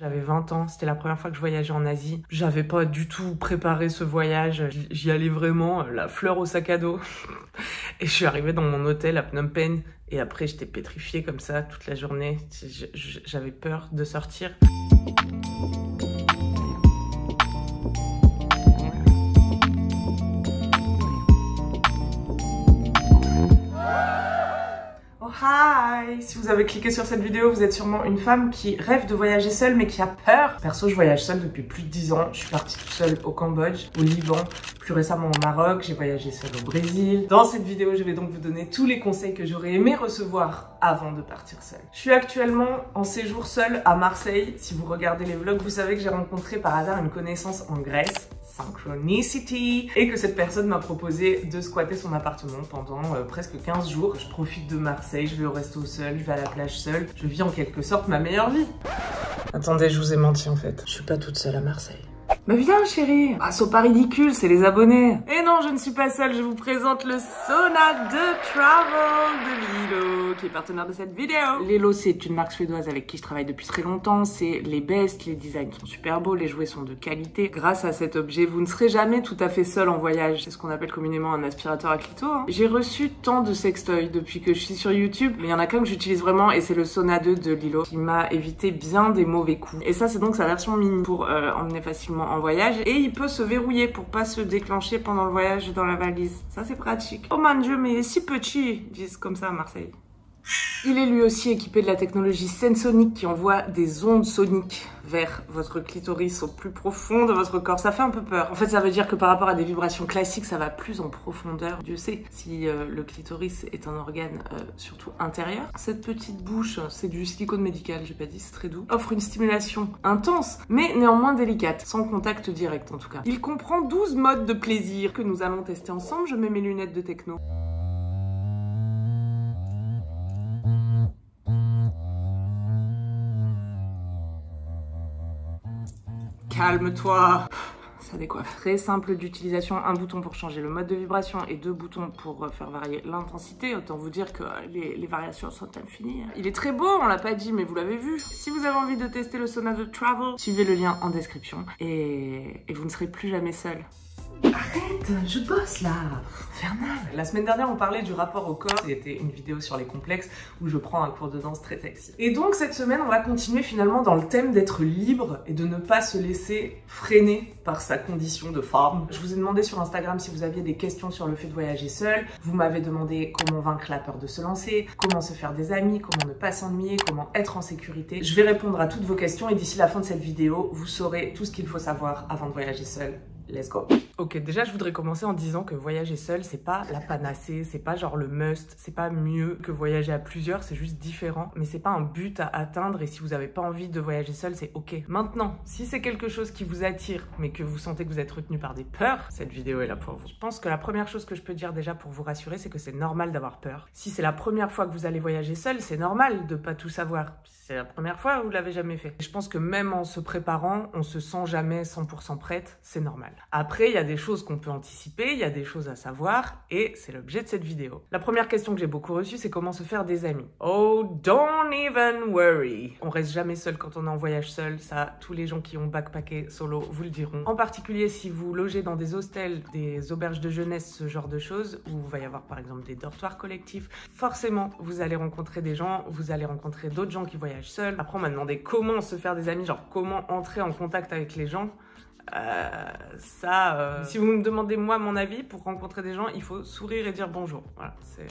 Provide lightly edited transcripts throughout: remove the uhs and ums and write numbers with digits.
J'avais 20 ans, c'était la première fois que je voyageais en Asie. J'avais pas du tout préparé ce voyage, j'y allais vraiment la fleur au sac à dos. Et je suis arrivée dans mon hôtel à Phnom Penh et après j'étais pétrifiée comme ça toute la journée. J'avais peur de sortir. Oh hi! Si vous avez cliqué sur cette vidéo, vous êtes sûrement une femme qui rêve de voyager seule mais qui a peur. Perso, je voyage seule depuis plus de 10 ans. Je suis partie toute seule au Cambodge, au Liban, plus récemment au Maroc. J'ai voyagé seule au Brésil. Dans cette vidéo, je vais donc vous donner tous les conseils que j'aurais aimé recevoir avant de partir seule. Je suis actuellement en séjour seule à Marseille. Si vous regardez les vlogs, vous savez que j'ai rencontré par hasard une connaissance en Grèce. Synchronicity, et que cette personne m'a proposé de squatter son appartement pendant presque 15 jours. Je profite de Marseille, je vais au resto seul, je vais à la plage seule, je vis en quelque sorte ma meilleure vie. Attendez, je vous ai menti en fait, je suis pas toute seule à Marseille. Mais viens chérie, ah, sois pas ridicule, c'est les abonnés. Et non, je ne suis pas seule, je vous présente le Sauna de Travel de Lilo, qui est partenaire de cette vidéo. Lilo, c'est une marque suédoise avec qui je travaille depuis très longtemps, c'est les best, les designs sont super beaux, les jouets sont de qualité. Grâce à cet objet, vous ne serez jamais tout à fait seul en voyage, c'est ce qu'on appelle communément un aspirateur à clito. Hein. J'ai reçu tant de sextoys depuis que je suis sur YouTube, mais il y en a qu'un que j'utilise vraiment et c'est le Sauna 2 de Lilo, qui m'a évité bien des mauvais coups. Et ça, c'est donc sa version mini pour emmener facilement en voyage et il peut se verrouiller pour pas se déclencher pendant le voyage dans la valise. Ça c'est pratique. Oh mon dieu, mais il est si petit, ils disent comme ça à Marseille. Il est lui aussi équipé de la technologie Sensonic qui envoie des ondes soniques vers votre clitoris au plus profond de votre corps. Ça fait un peu peur. En fait, ça veut dire que par rapport à des vibrations classiques, ça va plus en profondeur. Dieu sait si le clitoris est un organe surtout intérieur. Cette petite bouche, c'est du silicone médical, j'ai pas dit, c'est très doux. Offre une stimulation intense, mais néanmoins délicate, sans contact direct en tout cas. Il comprend 12 modes de plaisir que nous allons tester ensemble. Je mets mes lunettes de techno. Calme-toi. Ça décoiffe. Très simple d'utilisation, un bouton pour changer le mode de vibration et 2 boutons pour faire varier l'intensité. Autant vous dire que les variations sont infinies. Il est très beau, on l'a pas dit, mais vous l'avez vu. Si vous avez envie de tester le Sauna de Travel, suivez le lien en description et vous ne serez plus jamais seul. Arrête, je bosse là. Infernal. La semaine dernière, on parlait du rapport au corps. C'était une vidéo sur les complexes où je prends un cours de danse très sexy. Et donc cette semaine, on va continuer finalement dans le thème d'être libre et de ne pas se laisser freiner par sa condition de femme. Je vous ai demandé sur Instagram si vous aviez des questions sur le fait de voyager seul. Vous m'avez demandé comment vaincre la peur de se lancer, comment se faire des amis, comment ne pas s'ennuyer, comment être en sécurité. Je vais répondre à toutes vos questions et d'ici la fin de cette vidéo, vous saurez tout ce qu'il faut savoir avant de voyager seul. Let's go. Ok, déjà je voudrais commencer en disant que voyager seul, c'est pas la panacée, c'est pas genre le must, c'est pas mieux que voyager à plusieurs, c'est juste différent, mais c'est pas un but à atteindre et si vous avez pas envie de voyager seul, c'est ok. Maintenant, si c'est quelque chose qui vous attire, mais que vous sentez que vous êtes retenu par des peurs, cette vidéo est là pour vous. Je pense que la première chose que je peux dire déjà pour vous rassurer, c'est que c'est normal d'avoir peur. Si c'est la première fois que vous allez voyager seul, c'est normal de pas tout savoir. C'est la première fois, vous l'avez jamais fait. Je pense que même en se préparant, on se sent jamais 100% prête, c'est normal. Après, il y a des choses qu'on peut anticiper, il y a des choses à savoir, et c'est l'objet de cette vidéo. La première question que j'ai beaucoup reçue, c'est comment se faire des amis. Oh, don't even worry. On reste jamais seul quand on est en voyage seul, ça, tous les gens qui ont backpacké solo vous le diront. En particulier, si vous logez dans des hostels, des auberges de jeunesse, ce genre de choses, où il va y avoir par exemple des dortoirs collectifs, forcément, vous allez rencontrer des gens, vous allez rencontrer d'autres gens qui voyagent seuls. Après, on m'a demandé comment se faire des amis, genre comment entrer en contact avec les gens. Si vous me demandez moi mon avis, pour rencontrer des gens, il faut sourire et dire bonjour. Voilà, c'est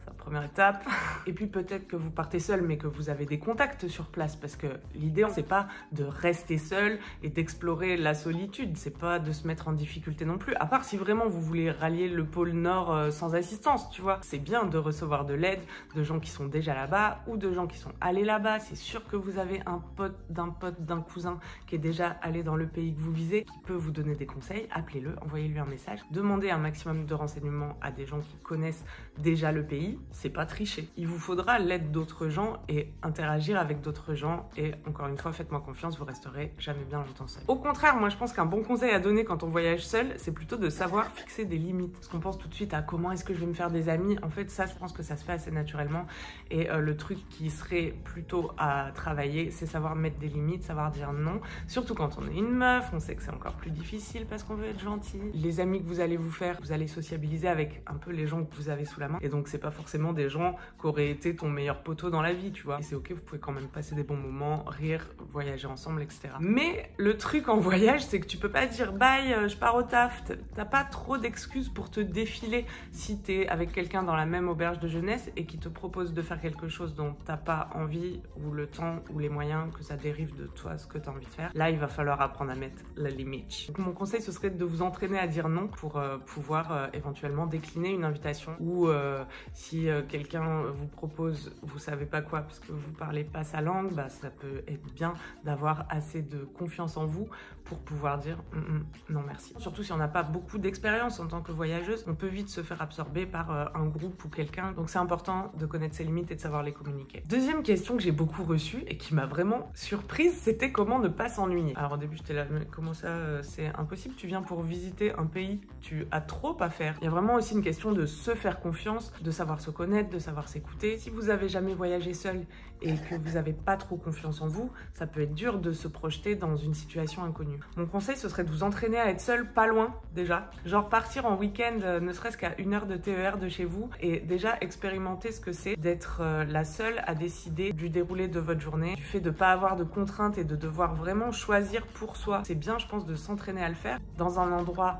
la première étape. Et puis peut-être que vous partez seul, mais que vous avez des contacts sur place, parce que l'idée, c'est pas de rester seul et d'explorer la solitude, c'est pas de se mettre en difficulté non plus, à part si vraiment vous voulez rallier le pôle Nord sans assistance, tu vois. C'est bien de recevoir de l'aide de gens qui sont déjà là-bas ou de gens qui sont allés là-bas. C'est sûr que vous avez un pote, d'un cousin qui est déjà allé dans le pays que vous visez, qui peut vous donner des conseils. Appelez-le, envoyez-lui un message, demandez un maximum de renseignements à des gens qui connaissent déjà le pays. c'est pas tricher. Il vous faudra l'aide d'autres gens et interagir avec d'autres gens. Et encore une fois, faites-moi confiance, vous resterez jamais bien longtemps seul. Au contraire, moi je pense qu'un bon conseil à donner quand on voyage seul, c'est plutôt de savoir fixer des limites. Parce qu'on pense tout de suite à comment est-ce que je vais me faire des amis. En fait, ça, je pense que ça se fait assez naturellement. Et le truc qui serait plutôt à travailler, c'est savoir mettre des limites, savoir dire non. Surtout quand on est une meuf, on sait que c'est encore plus difficile parce qu'on veut être gentil. Les amis que vous allez vous faire, vous allez sociabiliser avec un peu les gens que vous avez sous la main. Et donc, c'est pas forcément des gens qui auraient été ton meilleur poteau dans la vie, tu vois. Et c'est ok, vous pouvez quand même passer des bons moments, rire, voyager ensemble, etc. Mais le truc en voyage, c'est que tu peux pas dire bye, je pars au taf. T'as pas trop d'excuses pour te défiler si t'es avec quelqu'un dans la même auberge de jeunesse et qui te propose de faire quelque chose dont t'as pas envie ou le temps ou les moyens, que ça dérive de toi, ce que t'as envie de faire. Là, il va falloir apprendre à mettre la limite. Donc, mon conseil, ce serait de vous entraîner à dire non pour pouvoir éventuellement décliner une invitation ou si quelqu'un vous propose, vous savez pas quoi parce que vous parlez pas sa langue, bah, ça peut être bien d'avoir assez de confiance en vous pour pouvoir dire non merci. Surtout si on n'a pas beaucoup d'expérience en tant que voyageuse, on peut vite se faire absorber par un groupe ou quelqu'un. Donc c'est important de connaître ses limites et de savoir les communiquer. Deuxième question que j'ai beaucoup reçue et qui m'a vraiment surprise, c'était comment ne pas s'ennuyer. Alors au début j'étais là, mais comment ça c'est impossible, tu viens pour visiter un pays, tu as trop à faire. Il y a vraiment aussi une question de se faire confiance, de savoir se connaître, de savoir s'écouter. Si vous avez jamais voyagé seul et que vous n'avez pas trop confiance en vous, ça peut être dur de se projeter dans une situation inconnue. Mon conseil, ce serait de vous entraîner à être seul pas loin déjà. Genre partir en week-end, ne serait-ce qu'à 1 heure de TER de chez vous et déjà expérimenter ce que c'est d'être la seule à décider du déroulé de votre journée, du fait de ne pas avoir de contraintes et de devoir vraiment choisir pour soi. C'est bien, je pense, de s'entraîner à le faire dans un endroit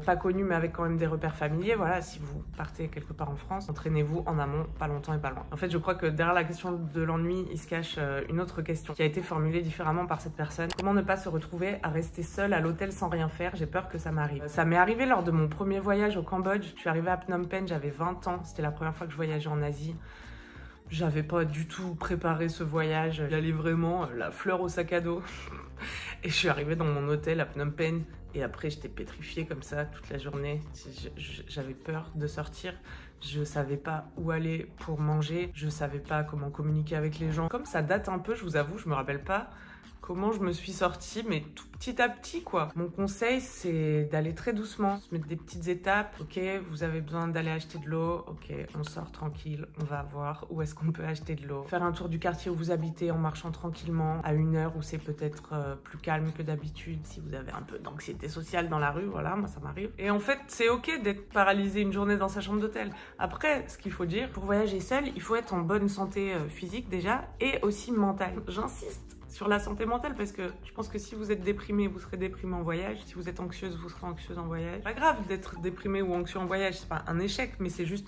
pas connu mais avec quand même des repères familiers. Voilà, si vous partez quelque part en France, entraînez-vous en amont, pas longtemps et pas loin. En fait, je crois que derrière la question de l'ennui, il se cache une autre question qui a été formulée différemment par cette personne. Comment ne pas se retrouver à rester seule à l'hôtel sans rien faire? J'ai peur que ça m'arrive. Ça m'est arrivé lors de mon premier voyage au Cambodge. Je suis arrivée à Phnom Penh, j'avais 20 ans. C'était la première fois que je voyageais en Asie. J'avais pas du tout préparé ce voyage. J'y allais vraiment la fleur au sac à dos. Et je suis arrivée dans mon hôtel à Phnom Penh. Et après, j'étais pétrifiée comme ça toute la journée. J'avais peur de sortir. Je savais pas où aller pour manger. Je savais pas comment communiquer avec les gens. Comme ça date un peu, je vous avoue, je me rappelle pas comment je me suis sortie, mais tout petit à petit, quoi. Mon conseil, c'est d'aller très doucement, se mettre des petites étapes. Ok, vous avez besoin d'aller acheter de l'eau. Ok, on sort tranquille, on va voir où est-ce qu'on peut acheter de l'eau. Faire un tour du quartier où vous habitez en marchant tranquillement, à 1 heure où c'est peut-être plus calme que d'habitude. Si vous avez un peu d'anxiété sociale dans la rue, voilà, moi ça m'arrive. Et en fait, c'est ok d'être paralysé une journée dans sa chambre d'hôtel. Après, ce qu'il faut dire, pour voyager seul, il faut être en bonne santé physique déjà et aussi mentale. J'insiste sur la santé mentale parce que je pense que si vous êtes déprimé, vous serez déprimé en voyage. Si vous êtes anxieuse, vous serez anxieuse en voyage. Pas grave d'être déprimé ou anxieux en voyage, c'est pas un échec, mais c'est juste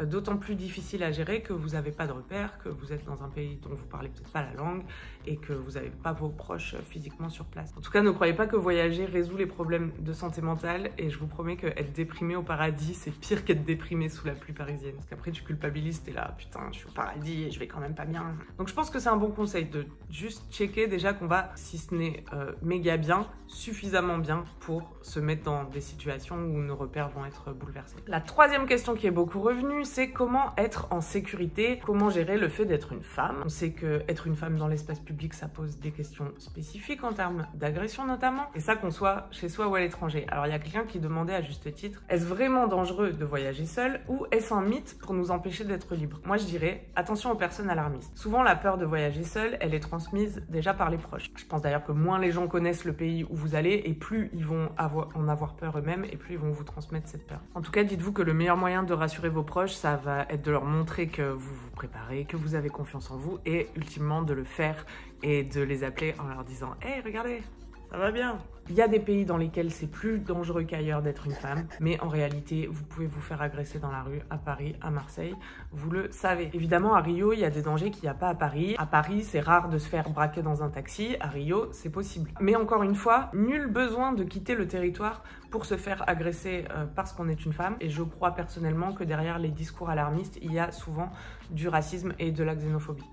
d'autant plus difficile à gérer que vous n'avez pas de repères, que vous êtes dans un pays dont vous parlez peut-être pas la langue et que vous n'avez pas vos proches physiquement sur place. En tout cas, ne croyez pas que voyager résout les problèmes de santé mentale et je vous promets que être déprimé au paradis, c'est pire qu'être déprimé sous la pluie parisienne. Parce qu'après, tu culpabilises, t'es là, putain, je suis au paradis et je vais quand même pas bien. Donc je pense que c'est un bon conseil de juste checker déjà qu'on va, si ce n'est méga bien, suffisamment bien pour se mettre dans des situations où nos repères vont être bouleversés. La troisième question qui est beaucoup revenue, c'est comment être en sécurité, comment gérer le fait d'être une femme. On sait que être une femme dans l'espace public, ça pose des questions spécifiques en termes d'agression notamment, et ça qu'on soit chez soi ou à l'étranger. Alors il y a quelqu'un qui demandait à juste titre, est-ce vraiment dangereux de voyager seul ou est-ce un mythe pour nous empêcher d'être libres? Moi je dirais, attention aux personnes alarmistes. Souvent la peur de voyager seul, elle est transmise déjà par les proches. Je pense d'ailleurs que moins les gens connaissent le pays où vous allez et plus ils vont en avoir peur eux-mêmes et plus ils vont vous transmettre cette peur. En tout cas, dites-vous que le meilleur moyen de rassurer vos proches, ça va être de leur montrer que vous vous préparez, que vous avez confiance en vous et ultimement de le faire et de les appeler en leur disant « Hey, regardez, ça va bien !» Il y a des pays dans lesquels c'est plus dangereux qu'ailleurs d'être une femme, mais en réalité, vous pouvez vous faire agresser dans la rue à Paris, à Marseille, vous le savez. Évidemment, à Rio, il y a des dangers qu'il n'y a pas à Paris. À Paris, c'est rare de se faire braquer dans un taxi. À Rio, c'est possible. Mais encore une fois, nul besoin de quitter le territoire pour se faire agresser parce qu'on est une femme. Et je crois personnellement que derrière les discours alarmistes, il y a souvent du racisme et de la xénophobie.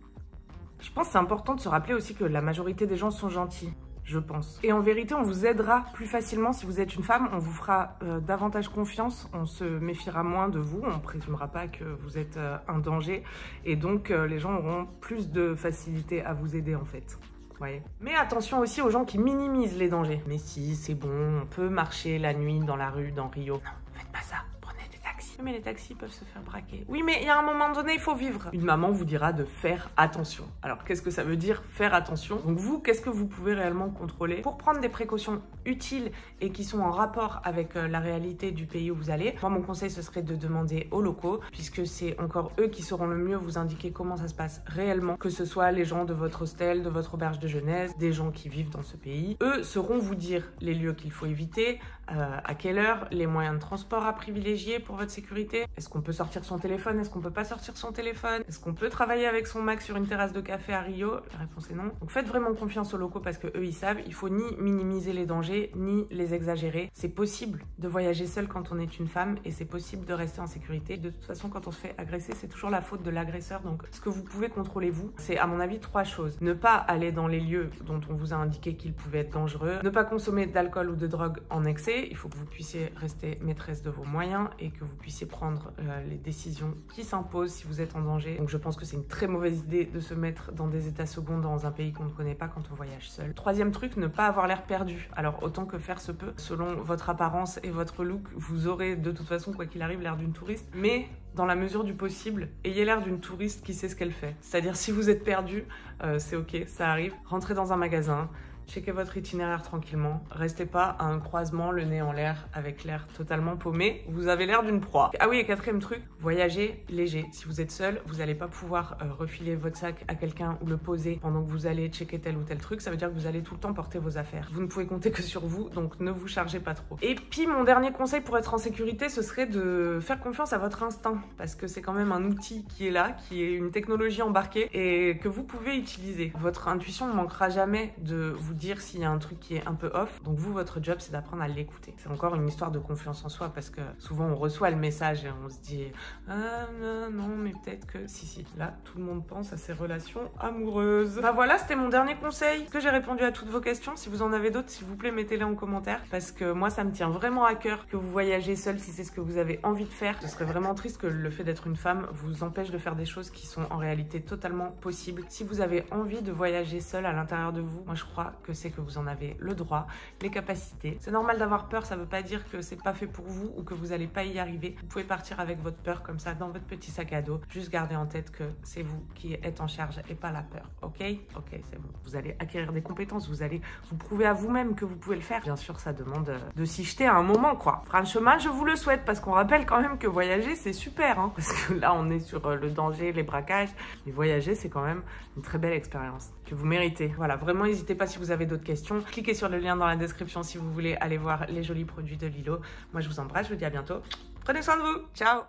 Je pense que c'est important de se rappeler aussi que la majorité des gens sont gentils. je pense. Et en vérité, on vous aidera plus facilement si vous êtes une femme, on vous fera davantage confiance, on se méfiera moins de vous, on présumera pas que vous êtes un danger, et donc les gens auront plus de facilité à vous aider en fait. Ouais. Mais attention aussi aux gens qui minimisent les dangers. Mais si, c'est bon, on peut marcher la nuit dans la rue dans Rio. Non, faites pas ça. Mais les taxis peuvent se faire braquer. Oui, mais il y a un moment donné, il faut vivre. Une maman vous dira de faire attention. Alors, qu'est-ce que ça veut dire, faire attention? Donc vous, qu'est-ce que vous pouvez réellement contrôler pour prendre des précautions utiles et qui sont en rapport avec la réalité du pays où vous allez? Moi, mon conseil, ce serait de demander aux locaux, puisque c'est encore eux qui sauront le mieux vous indiquer comment ça se passe réellement, que ce soit les gens de votre hostel, de votre auberge de jeunesse, des gens qui vivent dans ce pays. Eux sauront vous dire les lieux qu'il faut éviter, à quelle heure, les moyens de transport à privilégier pour votre sécurité. Est-ce qu'on peut sortir son téléphone? Est-ce qu'on peut pas sortir son téléphone? Est-ce qu'on peut travailler avec son Mac sur une terrasse de café à Rio? La réponse est non. Donc faites vraiment confiance aux locaux parce que eux ils savent. Il faut ni minimiser les dangers, ni les exagérer. C'est possible de voyager seul quand on est une femme et c'est possible de rester en sécurité. De toute façon, quand on se fait agresser, c'est toujours la faute de l'agresseur. Donc ce que vous pouvez contrôler vous, c'est à mon avis 3 choses. Ne pas aller dans les lieux dont on vous a indiqué qu'ils pouvaient être dangereux. Ne pas consommer d'alcool ou de drogue en excès. Il faut que vous puissiez rester maîtresse de vos moyens et que vous puissiez prendre les décisions qui s'imposent si vous êtes en danger. Donc je pense que c'est une très mauvaise idée de se mettre dans des états seconds dans un pays qu'on ne connaît pas quand on voyage seul. Troisième truc, ne pas avoir l'air perdu. Alors autant que faire se peut, selon votre apparence et votre look, vous aurez de toute façon, quoi qu'il arrive, l'air d'une touriste. Mais dans la mesure du possible, ayez l'air d'une touriste qui sait ce qu'elle fait. C'est-à-dire si vous êtes perdu, c'est ok, ça arrive. Rentrez dans un magasin, checkez votre itinéraire tranquillement. Restez pas à un croisement, le nez en l'air, avec l'air totalement paumé. Vous avez l'air d'une proie. Ah oui, et quatrième truc, voyagez léger. Si vous êtes seul, vous n'allez pas pouvoir refiler votre sac à quelqu'un ou le poser pendant que vous allez checker tel ou tel truc. Ça veut dire que vous allez tout le temps porter vos affaires. Vous ne pouvez compter que sur vous, donc ne vous chargez pas trop. Et puis, mon dernier conseil pour être en sécurité, ce serait de faire confiance à votre instinct. Parce que c'est quand même un outil qui est là, qui est une technologie embarquée et que vous pouvez utiliser. Votre intuition ne manquera jamais de vous dire s'il y a un truc qui est un peu off. Donc vous, votre job, c'est d'apprendre à l'écouter. C'est encore une histoire de confiance en soi parce que souvent on reçoit le message et on se dit ah non mais peut-être que si. Là, tout le monde pense à ses relations amoureuses. Bah voilà, c'était mon dernier conseil. Est-ce que j'ai répondu à toutes vos questions? Si vous en avez d'autres, s'il vous plaît, mettez-les en commentaire parce que moi, ça me tient vraiment à cœur que vous voyagez seul si c'est ce que vous avez envie de faire. Ce serait vraiment triste que le fait d'être une femme vous empêche de faire des choses qui sont en réalité totalement possibles. Si vous avez envie de voyager seul à l'intérieur de vous, moi je crois que c'est que vous en avez le droit, les capacités. C'est normal d'avoir peur, ça veut pas dire que c'est pas fait pour vous ou que vous allez pas y arriver. Vous pouvez partir avec votre peur comme ça dans votre petit sac à dos. Juste gardez en tête que c'est vous qui êtes en charge et pas la peur. Ok, c'est bon. Vous allez acquérir des compétences, vous allez vous prouver à vous-même que vous pouvez le faire. Bien sûr, ça demande de s'y jeter à un moment, quoi. Franchement, je vous le souhaite parce qu'on rappelle quand même que voyager, c'est super, hein. Parce que là, on est sur le danger, les braquages. Mais voyager, c'est quand même une très belle expérience que vous méritez. Voilà, vraiment, n'hésitez pas si vous avez d'autres questions. Cliquez sur le lien dans la description si vous voulez aller voir les jolis produits de Lilo. Moi, je vous embrasse, je vous dis à bientôt. Prenez soin de vous. Ciao.